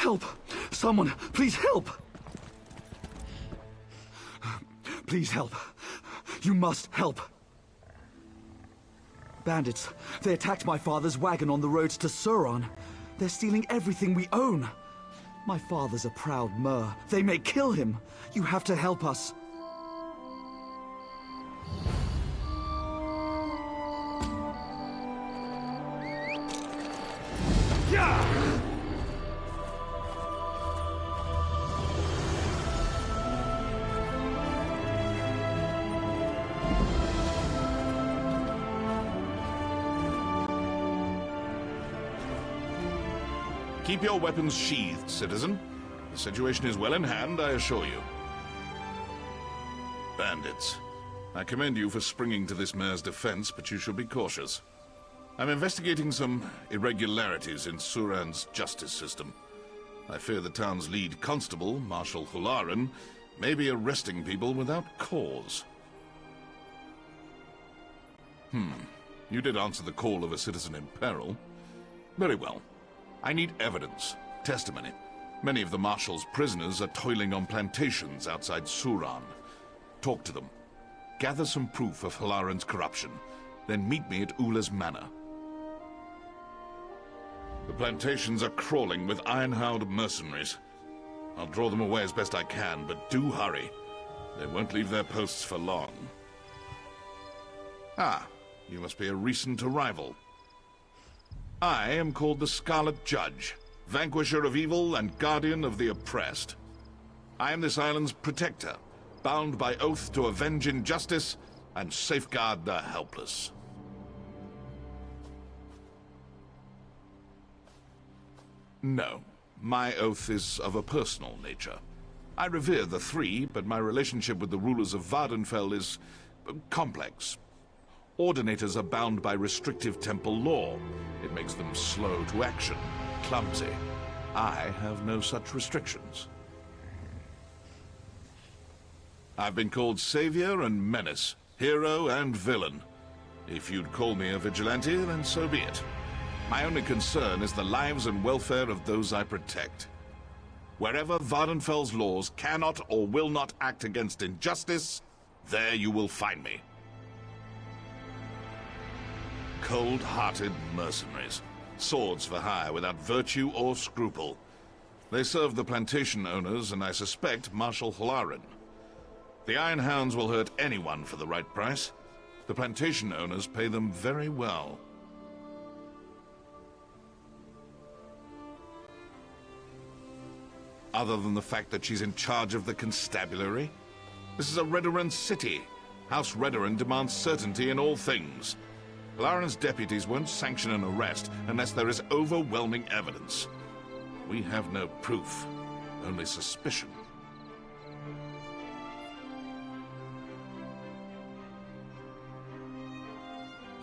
Help! Someone, please help! Please help. You must help. Bandits. They attacked my father's wagon on the roads to Sauron. They're stealing everything we own. My father's a proud Mer. They may kill him. You have to help us. Yeah! Keep your weapons sheathed, citizen. The situation is well in hand, I assure you. Bandits. I commend you for springing to this mayor's defense, but you should be cautious. I'm investigating some irregularities in Sauron's justice system. I fear the town's lead constable, Marshal Hularan, may be arresting people without cause. You did answer the call of a citizen in peril. Very well. I need evidence, testimony. Many of the Marshal's prisoners are toiling on plantations outside Sauron. Talk to them. Gather some proof of Hularan's corruption. Then meet me at Ula's Manor. The plantations are crawling with iron-howled mercenaries. I'll draw them away as best I can, but do hurry. They won't leave their posts for long. Ah, you must be a recent arrival. I am called the Scarlet Judge, vanquisher of evil and guardian of the oppressed. I am this island's protector, bound by oath to avenge injustice and safeguard the helpless. No, my oath is of a personal nature. I revere the three, but my relationship with the rulers of Vardenfell is complex. Ordinators are bound by restrictive temple law. It makes them slow to action, clumsy. I have no such restrictions. I've been called savior and menace, hero and villain. If you'd call me a vigilante, then so be it. My only concern is the lives and welfare of those I protect. Wherever Vardenfell's laws cannot or will not act against injustice, there you will find me. Cold-hearted mercenaries. Swords for hire without virtue or scruple. They serve the plantation owners and I suspect Marshal Hularan. The Iron Hounds will hurt anyone for the right price. The plantation owners pay them very well. Other than the fact that she's in charge of the constabulary? This is a Redoran city. House Redoran demands certainty in all things. Hularan's deputies won't sanction an arrest unless there is overwhelming evidence. We have no proof, only suspicion.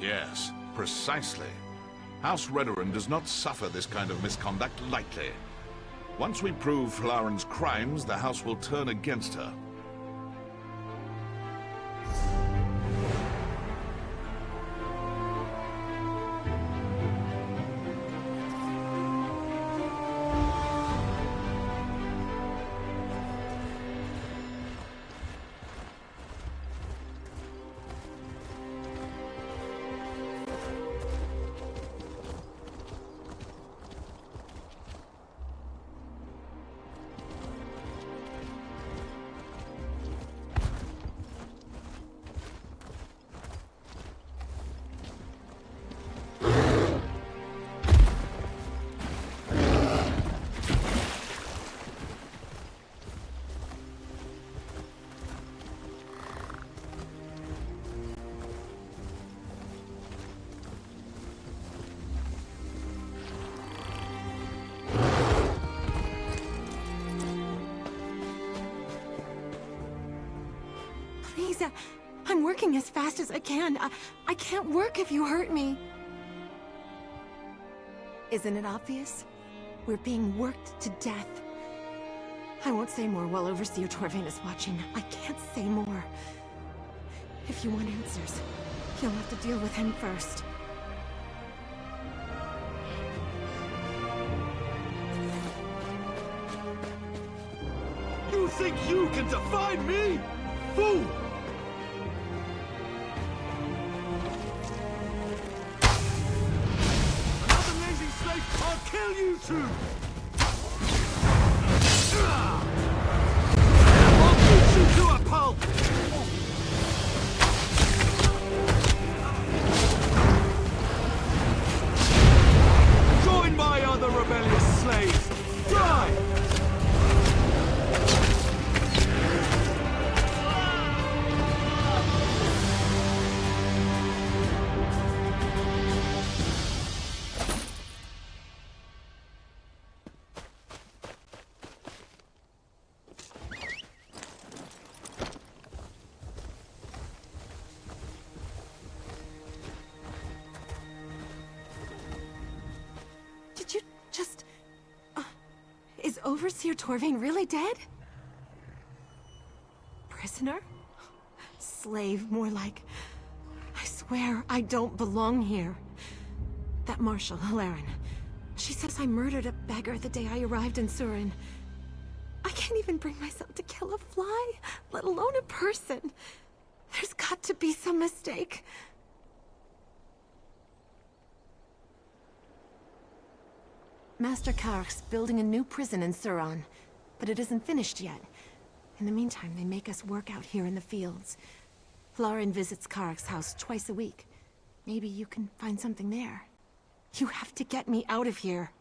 Yes, precisely. House Redoran does not suffer this kind of misconduct lightly. Once we prove Hularan's crimes, the House will turn against her. Please, I'm working as fast as I can. I can't work if you hurt me. Isn't it obvious? We're being worked to death. I won't say more while Overseer Torvain is watching. I can't say more. If you want answers, you'll have to deal with him first. You think you can define me? Fool! Another lazy slave, I'll kill you two! I'll beat you to a pulp! Join my other rebellious slaves! Die! Did you just... is Overseer Torvain really dead? Prisoner? Slave, more like. I swear I don't belong here. That Marshal, Hilaren, she says I murdered a beggar the day I arrived in Surin. I can't even bring myself to kill a fly, let alone a person. There's got to be some mistake. Master Kark's building a new prison in Suron, but it isn't finished yet. In the meantime, they make us work out here in the fields. Lauren visits Kark's house twice a week. Maybe you can find something there. You have to get me out of here.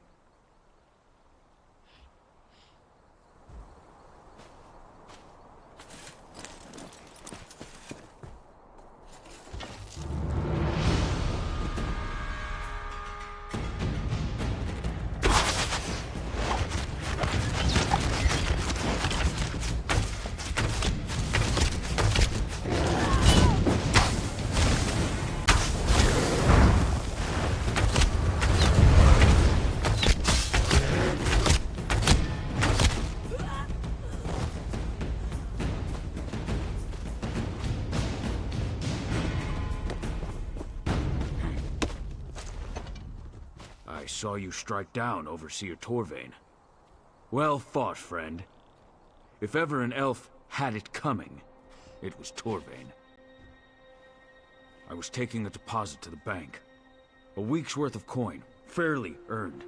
I saw you strike down Overseer Torvain. Well fought, friend. If ever an elf had it coming, it was Torvain. I was taking a deposit to the bank. A week's worth of coin, fairly earned.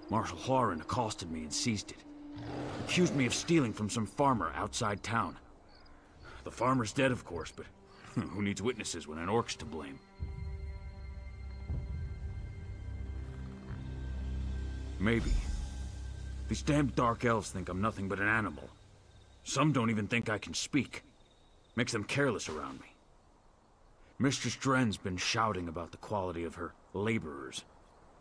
Marshal Lauren accosted me and seized it. Accused me of stealing from some farmer outside town. The farmer's dead, of course, but who needs witnesses when an orc's to blame? Maybe. These damned dark elves think I'm nothing but an animal. Some don't even think I can speak. Makes them careless around me. Mistress Dren's been shouting about the quality of her laborers.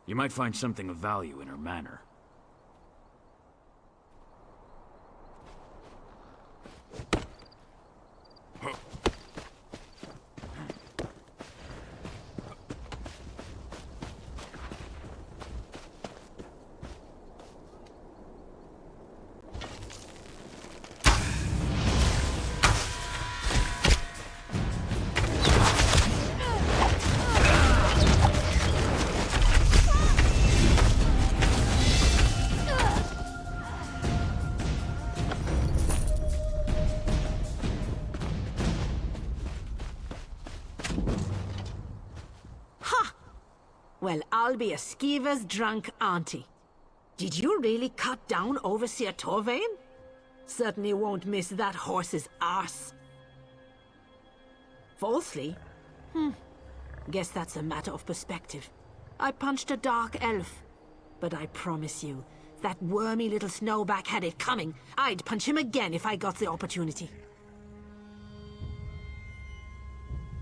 You might find something of value in her manner. Well, I'll be a skeever's drunk auntie. Did you really cut down Overseer Torvain? Certainly won't miss that horse's arse. Falsely? Guess that's a matter of perspective. I punched a dark elf. But I promise you, if that wormy little snowback had it coming, I'd punch him again if I got the opportunity.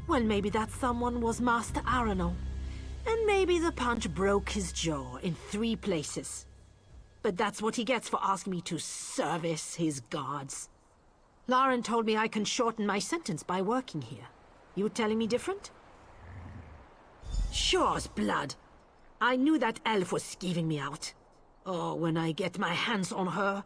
Well, maybe that someone was Master Arano. And maybe the punch broke his jaw in 3 places. But that's what he gets for asking me to service his gods. Lauren told me I can shorten my sentence by working here. You telling me different? Sure's blood. I knew that elf was skeeving me out. Oh, when I get my hands on her.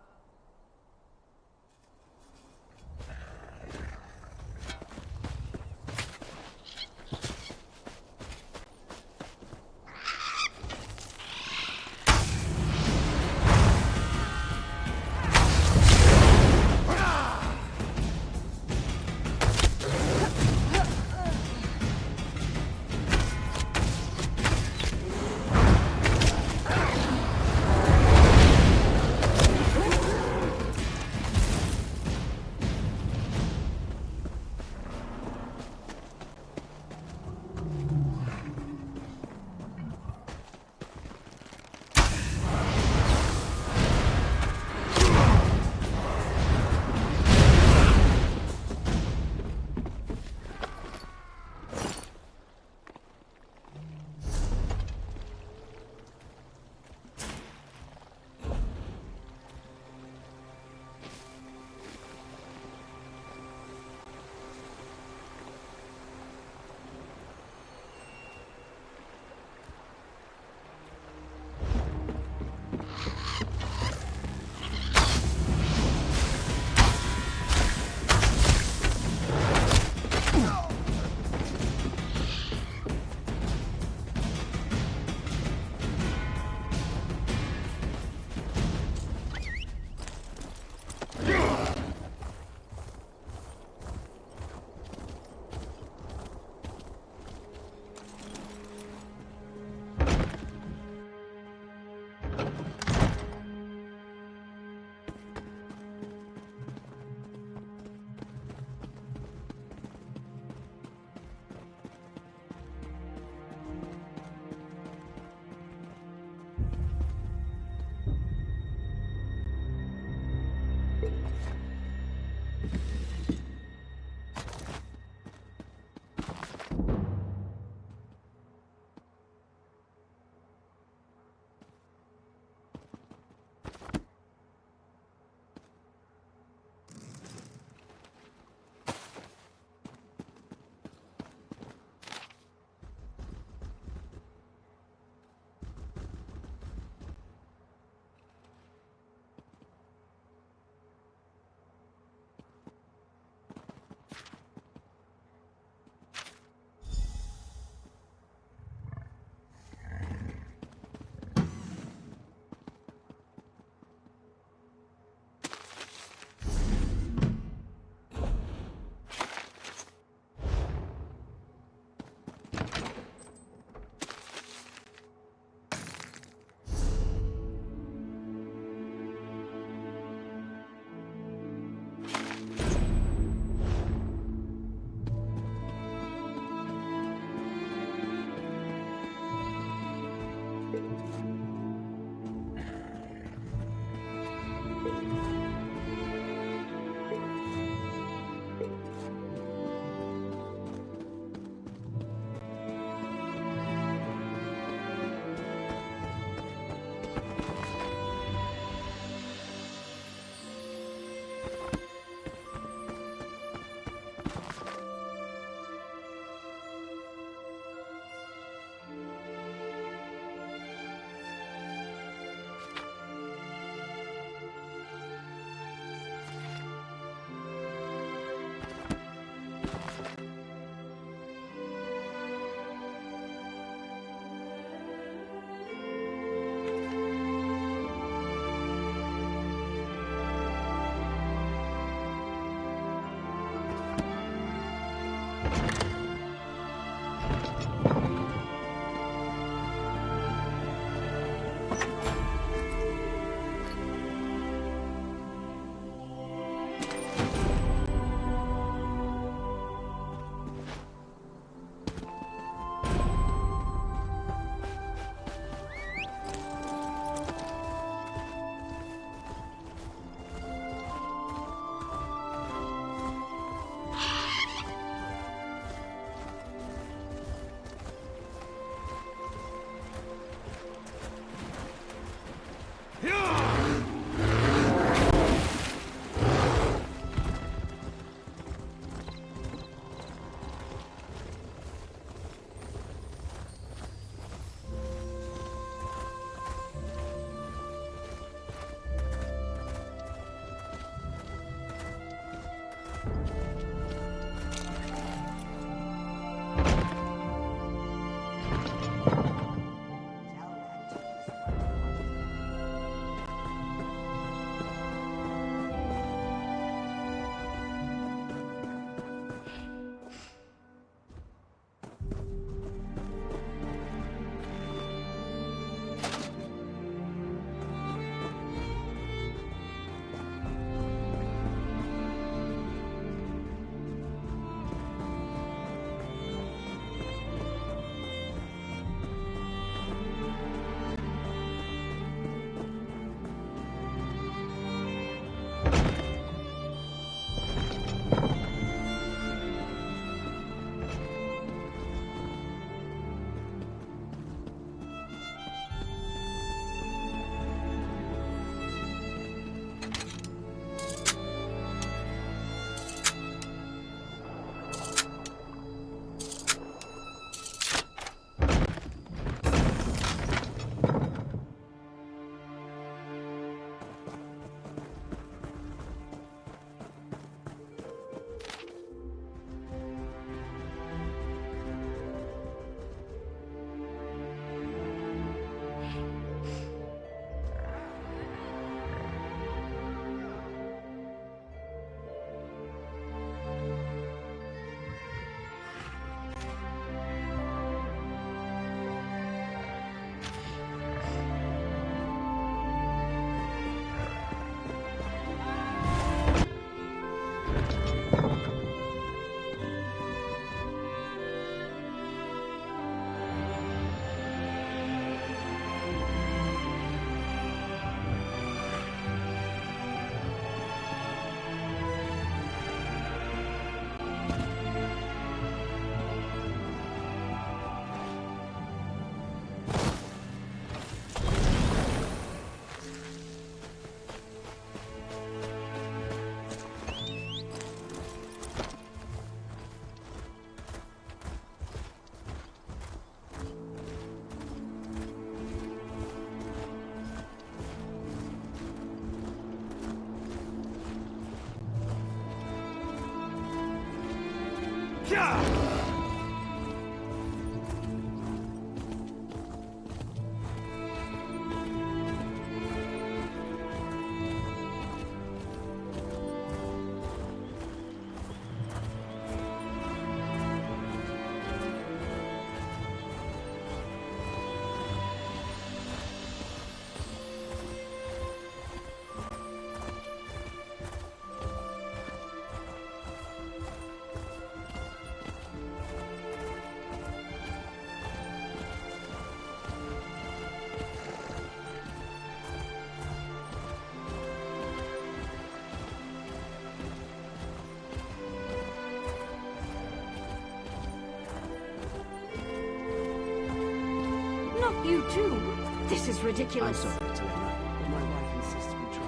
Not you too. This is ridiculous. I'm sorry, Designo, but my wife insists we try.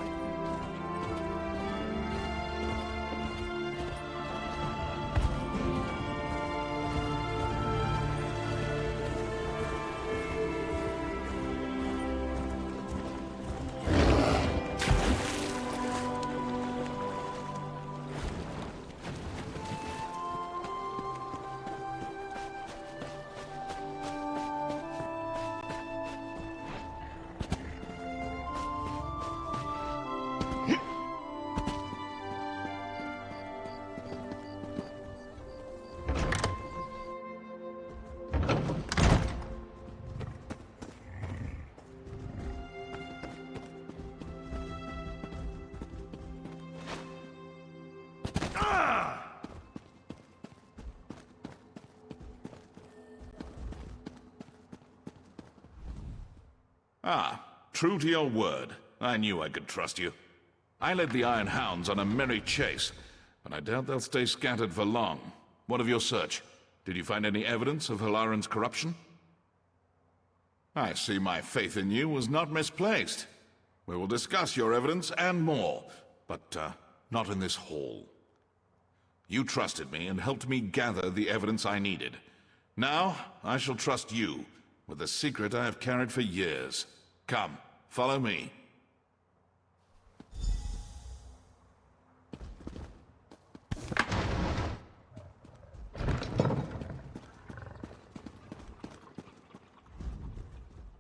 Ah, true to your word. I knew I could trust you. I led the Iron Hounds on a merry chase, but I doubt they'll stay scattered for long. What of your search? Did you find any evidence of Halaran's corruption? I see my faith in you was not misplaced. We will discuss your evidence and more, but not in this hall. You trusted me and helped me gather the evidence I needed. Now, I shall trust you with a secret I have carried for years. Come, follow me.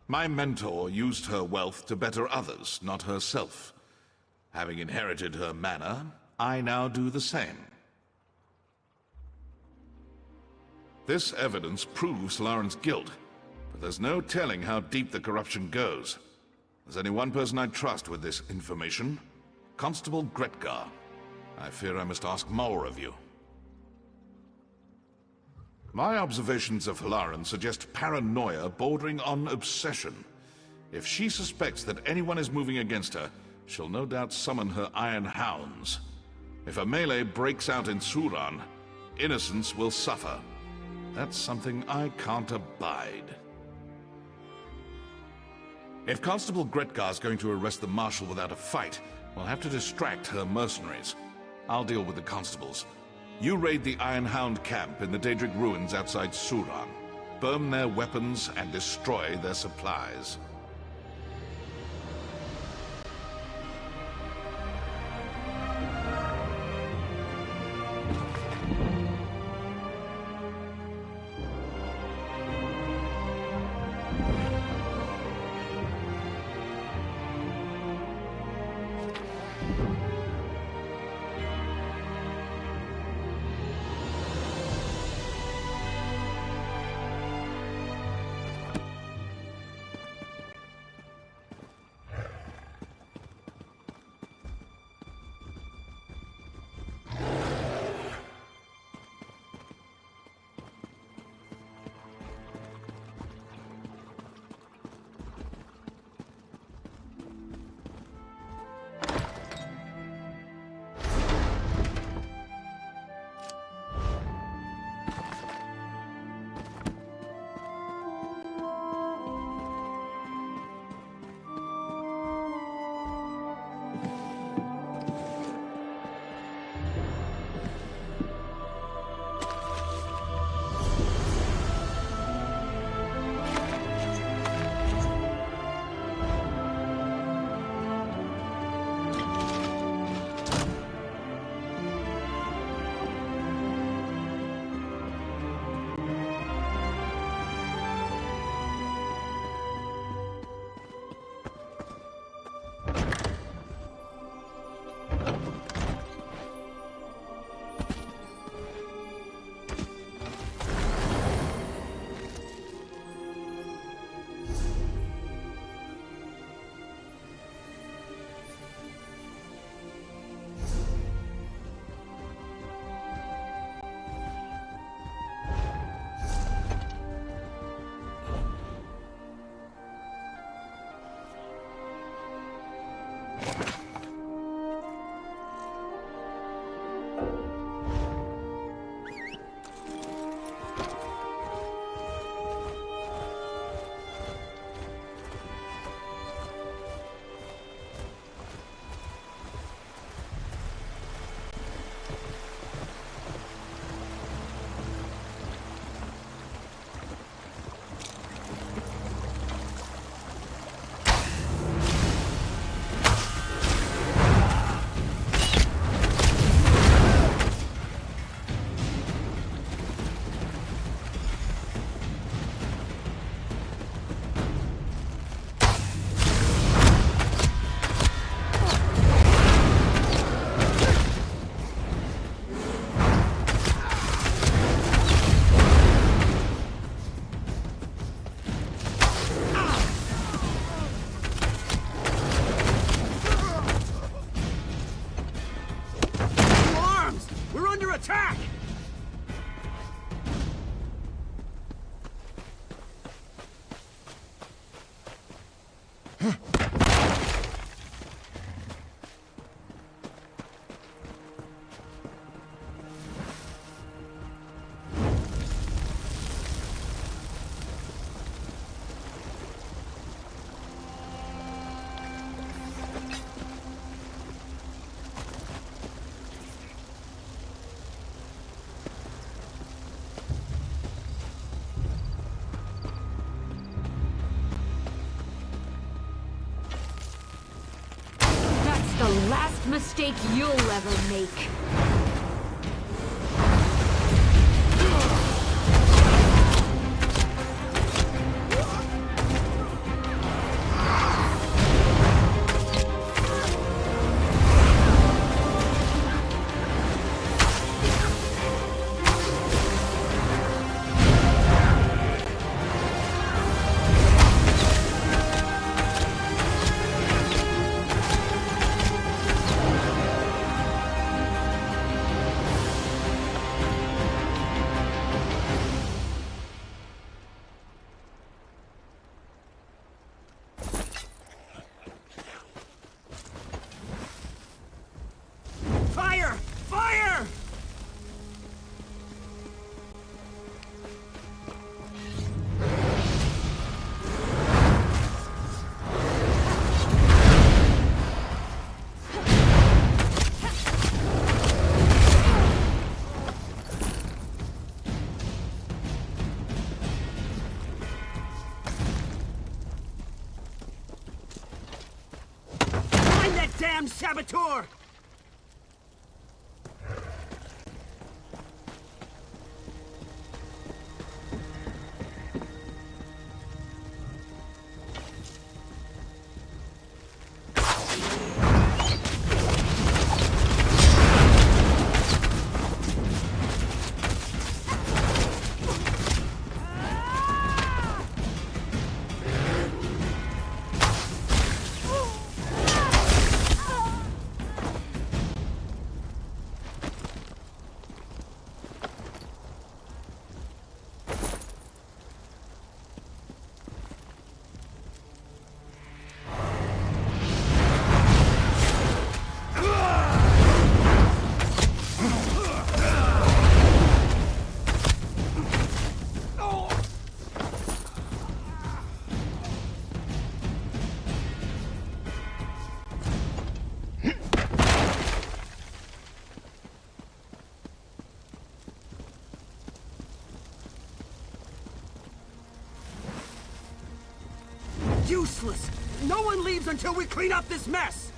My mentor used her wealth to better others, not herself. Having inherited her manner, I now do the same. This evidence proves Halaran's guilt, but there's no telling how deep the corruption goes. There's only one person I trust with this information, Constable Gretgar. I fear I must ask more of you. My observations of Halaran suggest paranoia bordering on obsession. If she suspects that anyone is moving against her, she'll no doubt summon her Iron Hounds. If a melee breaks out in Suran, innocents will suffer. That's something I can't abide. If Constable Gretgar's going to arrest the Marshal without a fight, we'll have to distract her mercenaries. I'll deal with the constables. You raid the Iron Hound camp in the Daedric ruins outside Suran. Burn their weapons and destroy their supplies. arms! We're under attack! The last mistake you'll ever make. Fire! Fire! Find that damn saboteur! Useless! No one leaves until we clean up this mess!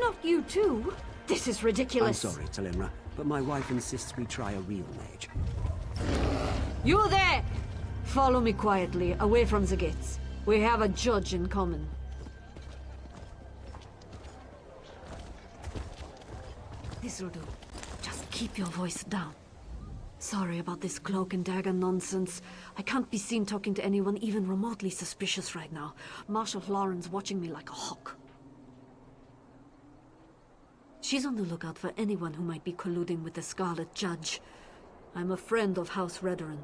Not you too. This is ridiculous. I'm sorry, Talimra, but my wife insists we try a real mage. You there! Follow me quietly, away from the gates. We have a judge in common. This'll do. Just keep your voice down. Sorry about this cloak and dagger nonsense. I can't be seen talking to anyone even remotely suspicious right now. Marshal Lauren's watching me like a hawk. She's on the lookout for anyone who might be colluding with the Scarlet Judge. I'm a friend of House Redoran,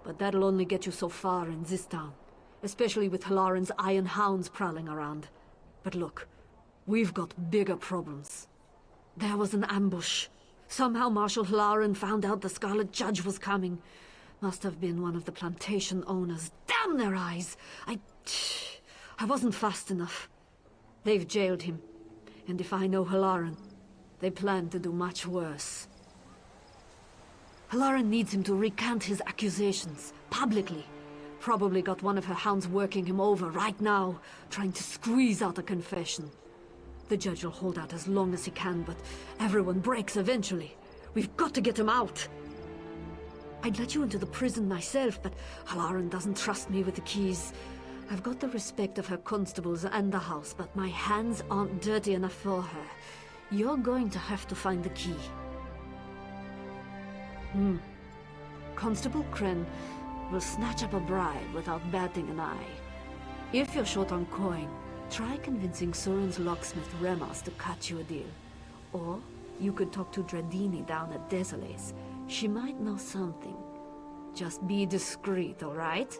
but that'll only get you so far in this town, especially with Lauren's iron hounds prowling around. But look, we've got bigger problems. There was an ambush. Somehow Marshal Lauren found out the Scarlet Judge was coming. Must have been one of the plantation owners. Damn their eyes! I wasn't fast enough. They've jailed him. And if I know Halaran, they plan to do much worse. Halaran needs him to recant his accusations, publicly. Probably got one of her hounds working him over right now, trying to squeeze out a confession. The judge will hold out as long as he can, but everyone breaks eventually. We've got to get him out. I'd let you into the prison myself, but Halaran doesn't trust me with the keys. I've got the respect of her constables and the house, but my hands aren't dirty enough for her. You're going to have to find the key. Constable Kren will snatch up a bribe without batting an eye. If you're short on coin, try convincing Soren's locksmith Remas to cut you a deal. Or you could talk to Dredini down at Desolace. She might know something. Just be discreet, all right?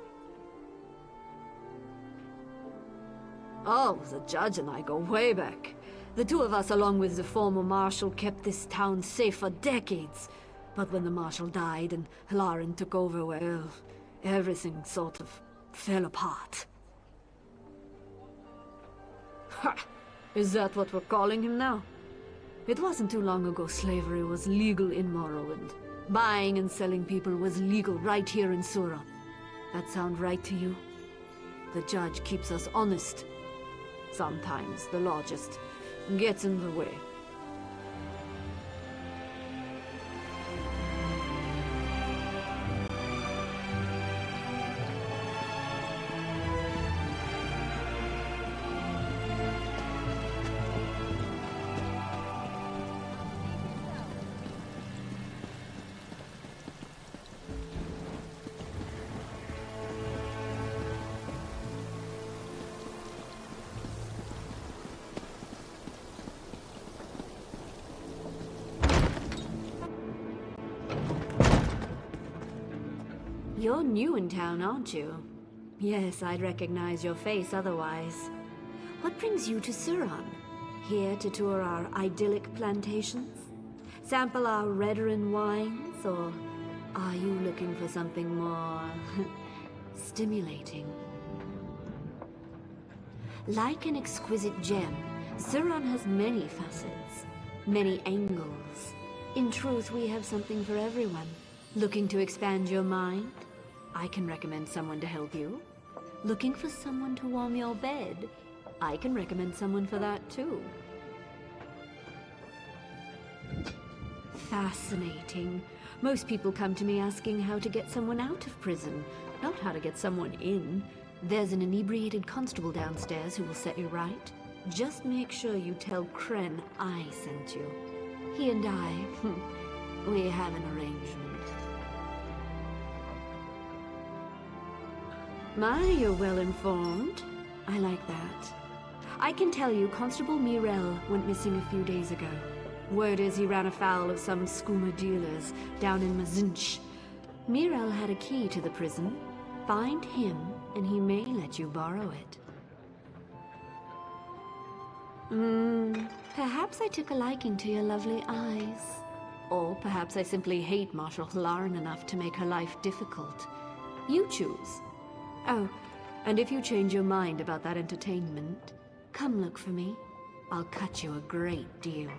Oh, the judge and I go way back. The two of us, along with the former marshal, kept this town safe for decades. But when the marshal died and Halaran took over, well, everything sort of fell apart. Ha! Is that what we're calling him now? It wasn't too long ago slavery was legal in Morrowind. Buying and selling people was legal right here in Suran. That sound right to you? The judge keeps us honest. Sometimes the law just gets in the way. You're new in town, aren't you? Yes, I'd recognize your face otherwise. What brings you to Suran? Here to tour our idyllic plantations? Sample our Redoran wines? Or are you looking for something more stimulating? Like an exquisite gem, Suran has many facets, many angles. In truth, we have something for everyone. Looking to expand your mind? I can recommend someone to help you. Looking for someone to warm your bed? I can recommend someone for that too. Fascinating. Most people come to me asking how to get someone out of prison, not how to get someone in. There's an inebriated constable downstairs who will set you right. Just make sure you tell Kren I sent you. He and I, we have an arrangement. My, you're well informed. I like that. I can tell you Constable Mirel went missing a few days ago. Word is he ran afoul of some skooma dealers down in Mazinch. Mirel had a key to the prison. Find him, and he may let you borrow it. Perhaps I took a liking to your lovely eyes. Or perhaps I simply hate Marshal Halaran enough to make her life difficult. You choose. Oh, and if you change your mind about that entertainment, come look for me. I'll cut you a great deal.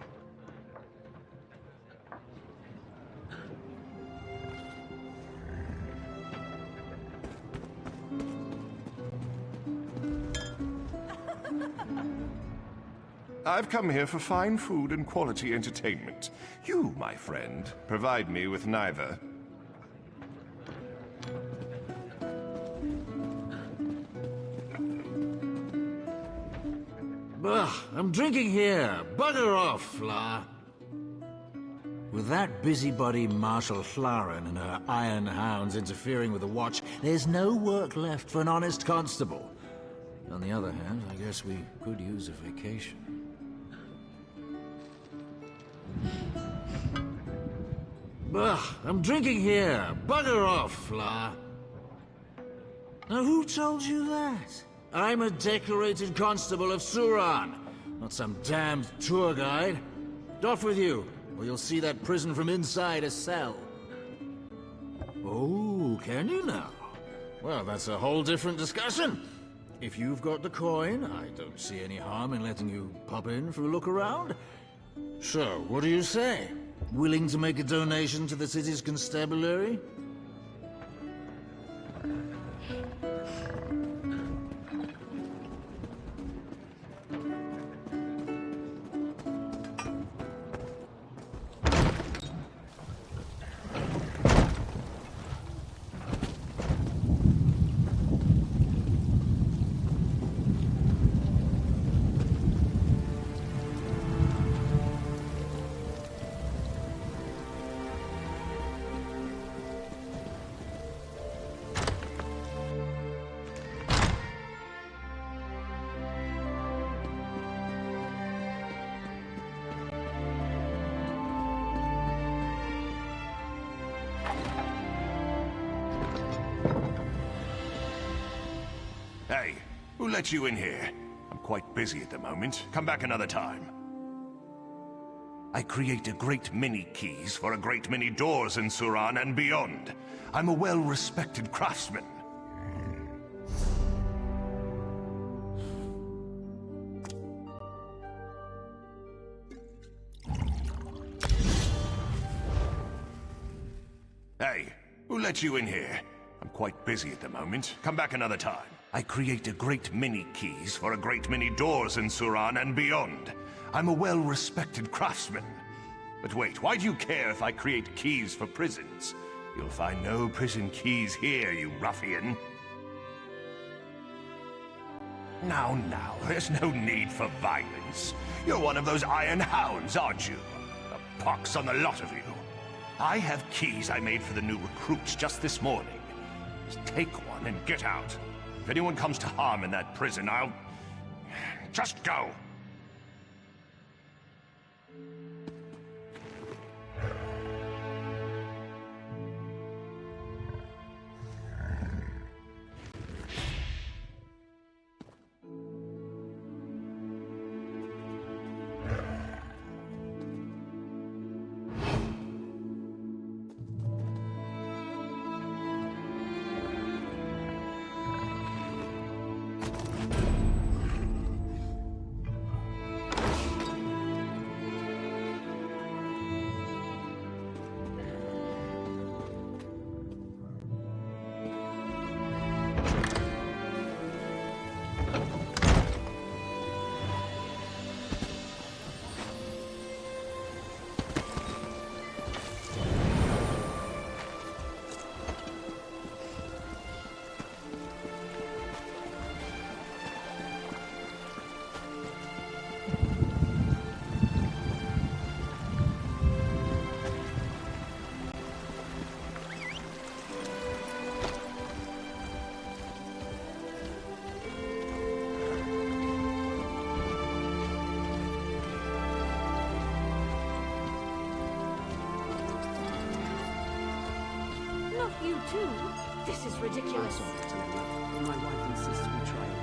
I've come here for fine food and quality entertainment. You, my friend, provide me with neither. Ugh, I'm drinking here. Bugger off, Fla. With that busybody Marshal Hlaren and her iron hounds interfering with the watch, there's no work left for an honest constable. On the other hand, I guess we could use a vacation. Ugh, I'm drinking here. Bugger off, Fla. Now who told you that? I'm a decorated constable of Suran, not some damned tour guide. Off with you, or you'll see that prison from inside a cell. Oh, can you now? Well, that's a whole different discussion. If you've got the coin, I don't see any harm in letting you pop in for a look around. So, what do you say? Willing to make a donation to the city's constabulary? Hey, who let you in here? I'm quite busy at the moment. Come back another time. I create a great many keys for a great many doors in Suran and beyond. I'm a well-respected craftsman. Hey, who let you in here? I'm quite busy at the moment. Come back another time. I create a great many keys for a great many doors in Suran and beyond. I'm a well-respected craftsman. But wait, why do you care if I create keys for prisons? You'll find no prison keys here, you ruffian. Now, there's no need for violence. You're one of those iron hounds, aren't you? A pox on the lot of you. I have keys I made for the new recruits just this morning. Just take one and get out. If anyone comes to harm in that prison, I'll... just go. You too? This is ridiculous. My wife insists we try it.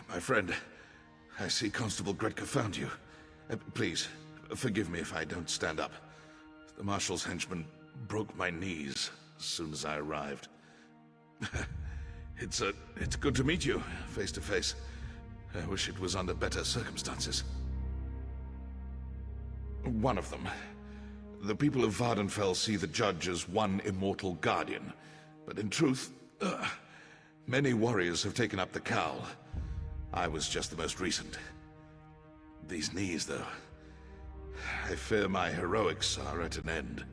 My friend, I see Constable Gretka found you. Please, forgive me if I don't stand up. The Marshal's henchman broke my knees, as soon as I arrived. It's good to meet you, face to face. I wish it was under better circumstances. One of them. The people of Vardenfell see the Judge as one immortal guardian. But in truth, many warriors have taken up the cowl. I was just the most recent. These knees, though. I fear my heroics are at an end.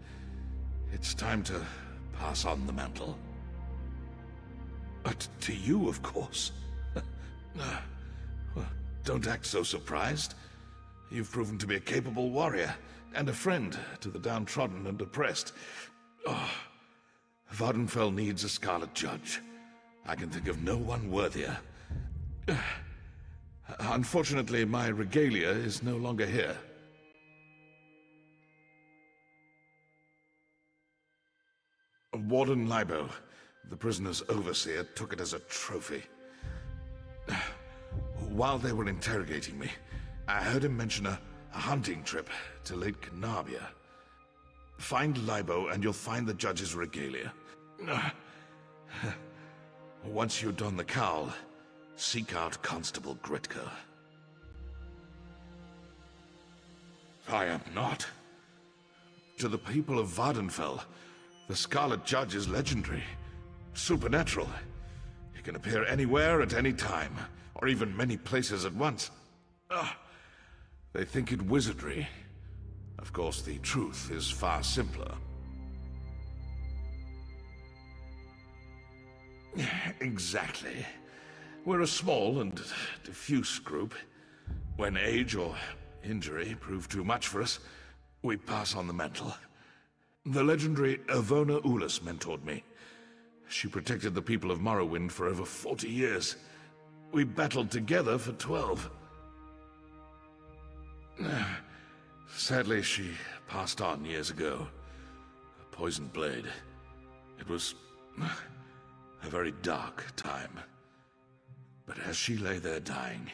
It's time to pass on the mantle. But to you, of course. Well, don't act so surprised. You've proven to be a capable warrior, and a friend to the downtrodden and oppressed. Oh, Vardenfell needs a Scarlet Judge. I can think of no one worthier. Unfortunately, my regalia is no longer here. Warden Libo, the prisoner's overseer, took it as a trophy. While they were interrogating me, I heard him mention a hunting trip to Lake Canabia. Find Libo and you'll find the Judge's regalia. Once you don the cowl, seek out Constable Gritka. I am not. To the people of Vardenfell, the Scarlet Judge is legendary, supernatural. He can appear anywhere at any time, or even many places at once. They think it wizardry. Of course, the truth is far simpler. Exactly. We're a small and diffuse group. When age or injury prove too much for us, we pass on the mantle. The legendary Avona Ulis mentored me. She protected the people of Morrowind for over 40 years. We battled together for 12. Sadly, she passed on years ago. A poisoned blade. It was a very dark time. But as she lay there dying,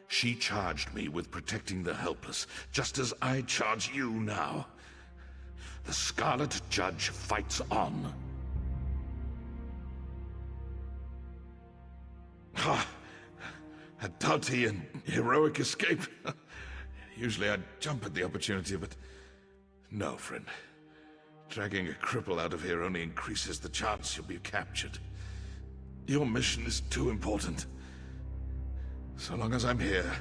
she charged me with protecting the helpless, just as I charge you now. The Scarlet Judge fights on. A doughty and heroic escape. Usually I'd jump at the opportunity, but no, friend. Dragging a cripple out of here only increases the chance you'll be captured. Your mission is too important. So long as I'm here,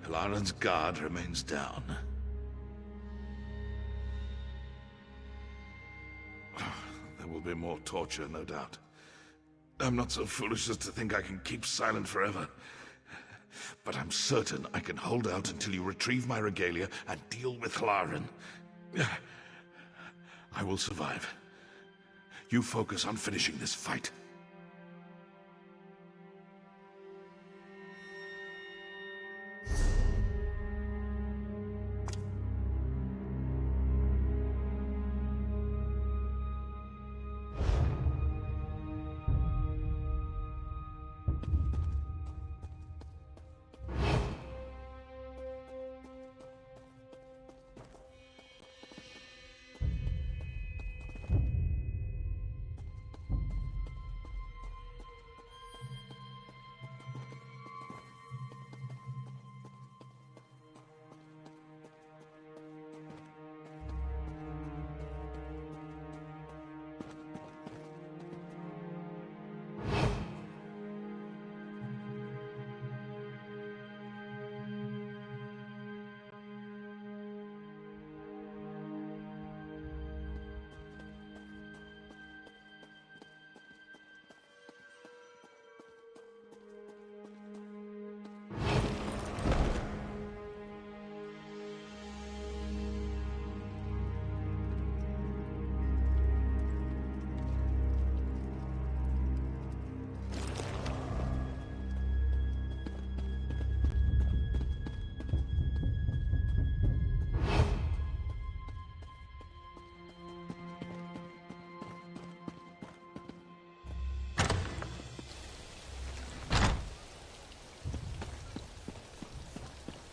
Hilaran's guard remains down. There will be more torture, no doubt. I'm not so foolish as to think I can keep silent forever. But I'm certain I can hold out until you retrieve my regalia and deal with Hilaran. I will survive. You focus on finishing this fight.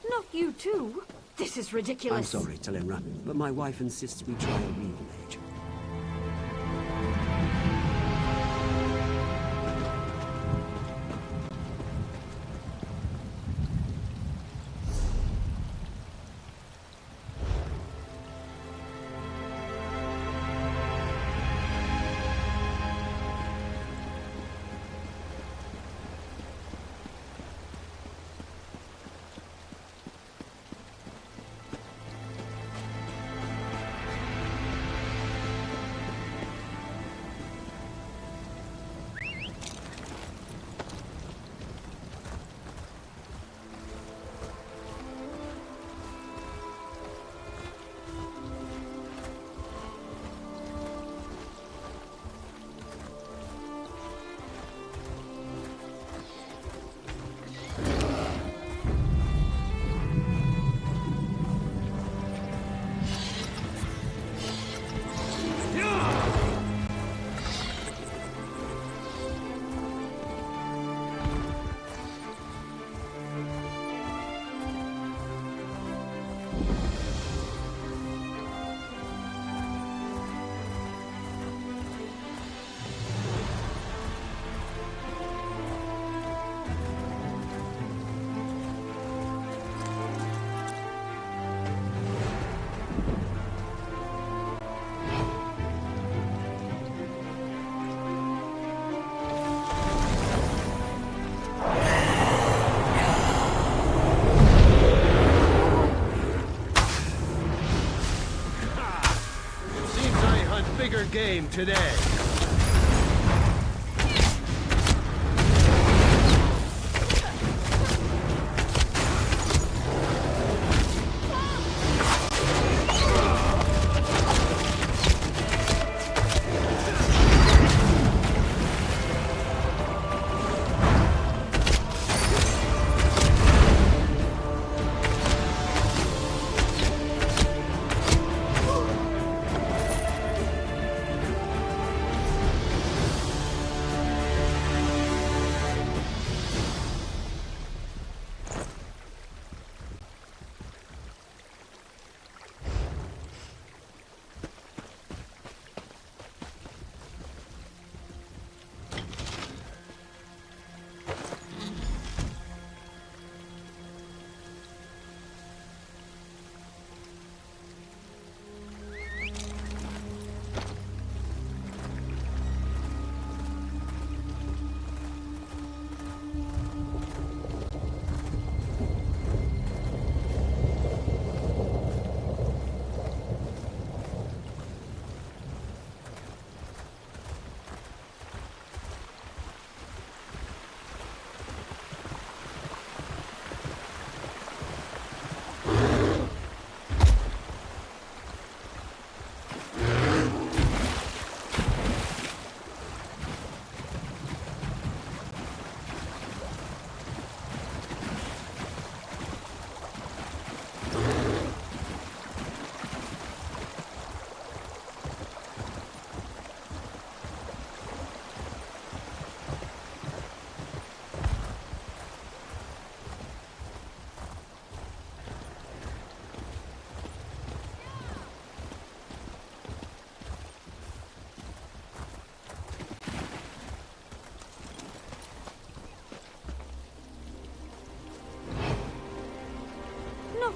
Not you too. This is ridiculous. I'm sorry, Telenra, but my wife insists we try a real mage. game today.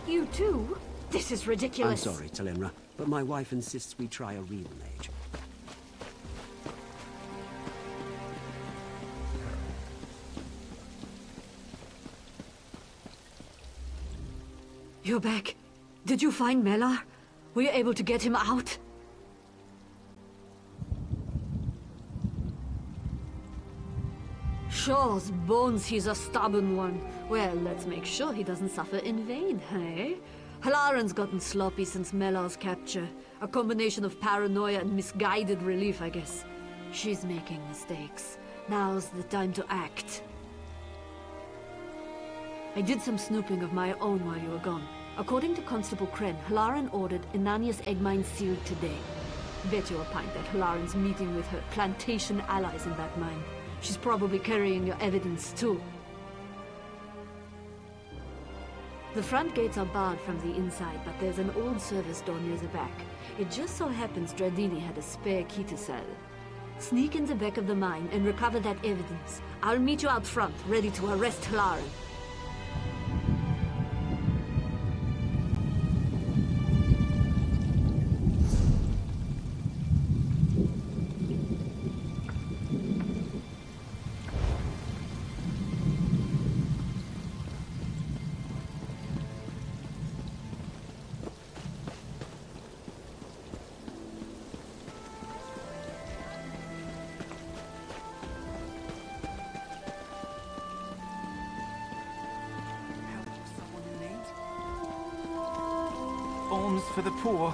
You too? This is ridiculous. I'm sorry, Talenra, but my wife insists we try a real mage. You're back. Did you find Melar? Were you able to get him out? Shaw's bones, he's a stubborn one. Well, let's make sure he doesn't suffer in vain, hey? Halaran's gotten sloppy since Melar's capture. A combination of paranoia and misguided relief, I guess. She's making mistakes. Now's the time to act. I did some snooping of my own while you were gone. According to Constable Kren, Halaran ordered Inania's egg mine sealed today. Bet you a pint that Halaran's meeting with her plantation allies in that mine. She's probably carrying your evidence, too. The front gates are barred from the inside, but there's an old service door near the back. It just so happens Dradini had a spare key to sell. Sneak in the back of the mine and recover that evidence. I'll meet you out front, ready to arrest Halaran. Alms for the poor.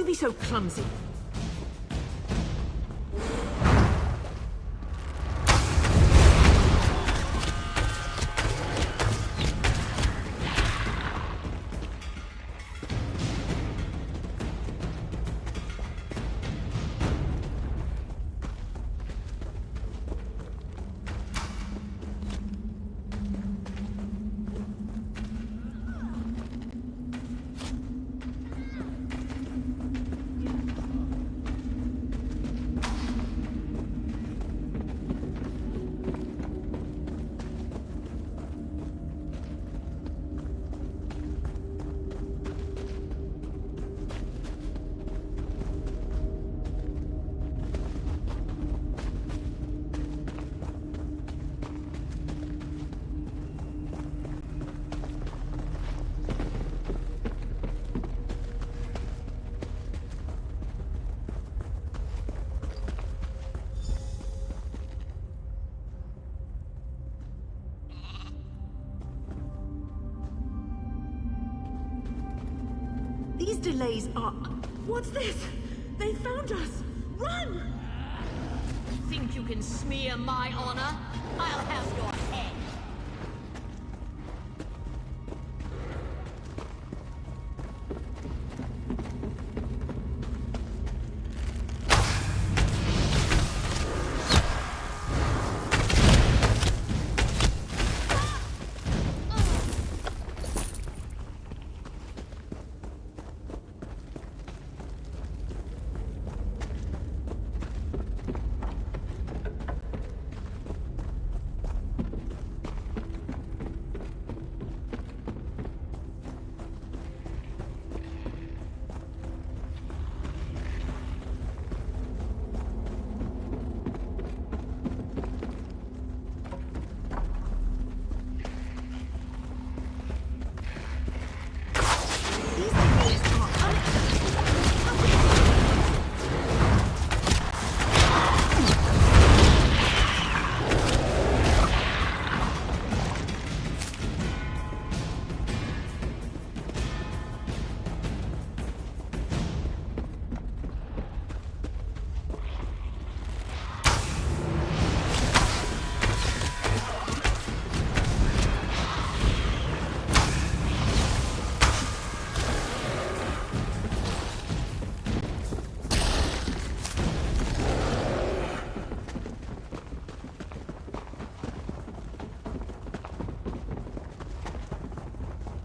you be so clumsy? These delays are... What's this? They found us! Run! Think you can smear my honor? I'll have your head.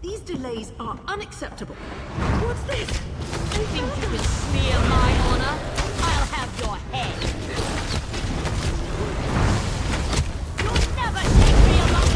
These delays are unacceptable. What's this? They think you can smear my honor? I'll have your head. You'll never take me alone.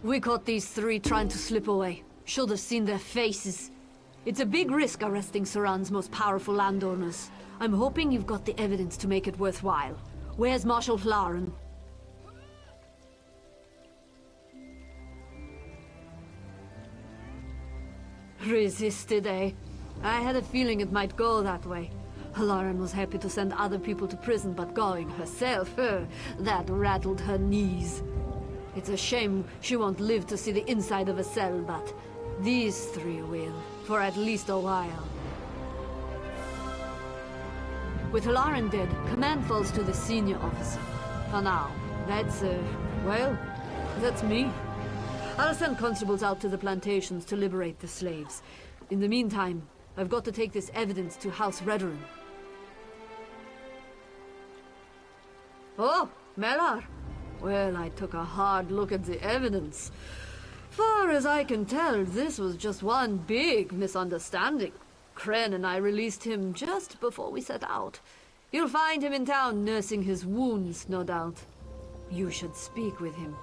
We caught these three trying to slip away. Should have seen their faces. It's a big risk arresting Suran's most powerful landowners. I'm hoping you've got the evidence to make it worthwhile. Where's Marshal Hlaren? Resisted, eh? I had a feeling it might go that way. Hlaren was happy to send other people to prison, but going herself, that rattled her knees. It's a shame she won't live to see the inside of a cell, but these three will, for at least a while. With Hlaren dead, command falls to the senior officer. For now, well, that's me. I'll send constables out to the plantations to liberate the slaves. In the meantime, I've got to take this evidence to House Redoran. Oh, Melar. Well, I took a hard look at the evidence. Far as I can tell, this was just one big misunderstanding. Kren and I released him just before we set out. You'll find him in town nursing his wounds, no doubt. You should speak with him.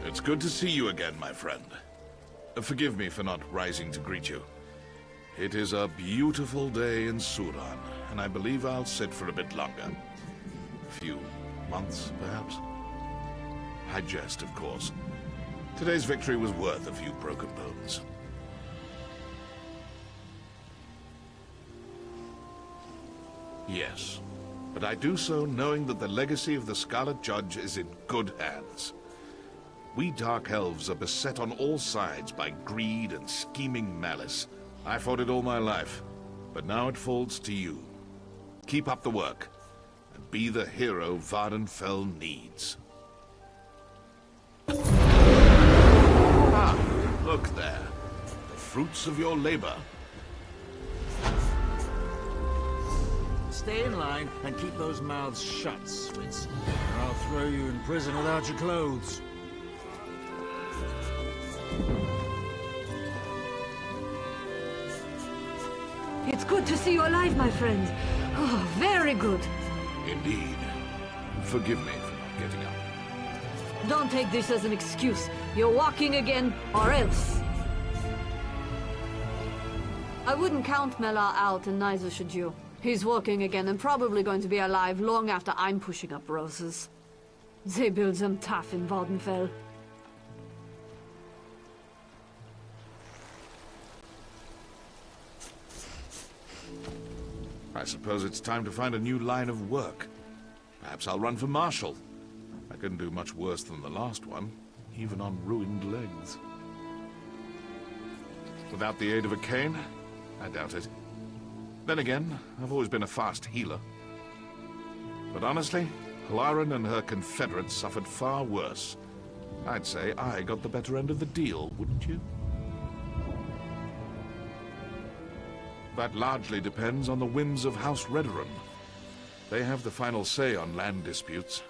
It's good to see you again, my friend. Forgive me for not rising to greet you. It is a beautiful day in Suran, and I believe I'll sit for a bit longer. A few months, perhaps? I jest, of course. Today's victory was worth a few broken bones. Yes, but I do so knowing that the legacy of the Scarlet Judge is in good hands. We Dark Elves are beset on all sides by greed and scheming malice. I fought it all my life, but now it falls to you. Keep up the work, and be the hero Vardenfell needs. Ah, look there. The fruits of your labor. Stay in line and keep those mouths shut, Switz, or I'll throw you in prison without your clothes. It's good to see you alive, my friend. Oh, very good. Indeed. Forgive me for not getting up. Don't take this as an excuse. You're walking again, or else. I wouldn't count Mela out, and neither should you. He's walking again and probably going to be alive long after I'm pushing up roses. They build them tough in Vardenfell. I suppose it's time to find a new line of work. Perhaps I'll run for marshal. I couldn't do much worse than the last one, even on ruined legs. Without the aid of a cane? I doubt it. Then again, I've always been a fast healer. But honestly, Halaran and her confederates suffered far worse. I'd say I got the better end of the deal, wouldn't you? That largely depends on the whims of House Redoran. They have the final say on land disputes.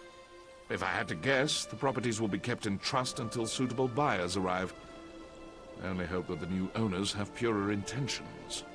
If I had to guess, the properties will be kept in trust until suitable buyers arrive. I only hope that the new owners have purer intentions.